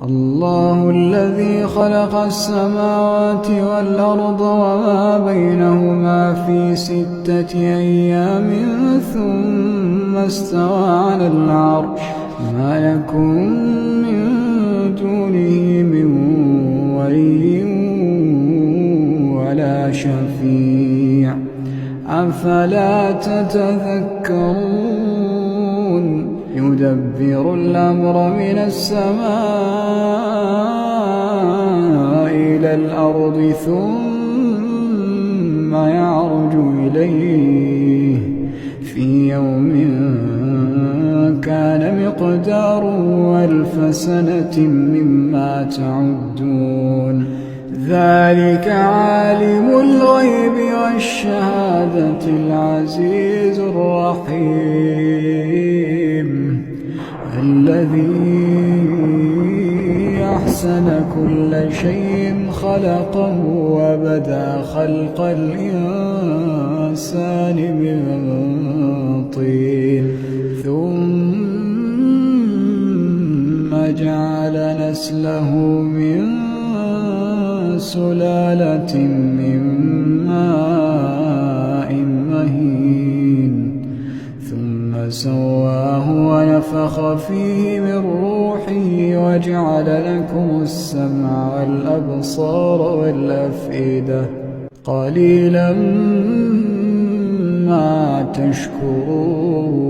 الله الذي خلق السماوات والأرض وما بينهما في 6 أيام ثم استوى على العرش ما لكم من دونه من ولي ولا شفيع أفلا تتذكرون يدبر الأمر من السماء إلى الأرض ثم يعرج إليه في يوم كان مقداره 1000 سنة مما تعدون ذلك عالم الغيب والشهادة العزيز الرحيم الذي أحسن كل شيء خلقه وبدأ خلق الإنسان من طين ثم جعل نسله من سلالة من ماء مهين ثم سواه ونفخ فيه من روحه وجعل لكم السمع والأبصار والأفئدة قليلا ما تشكرون.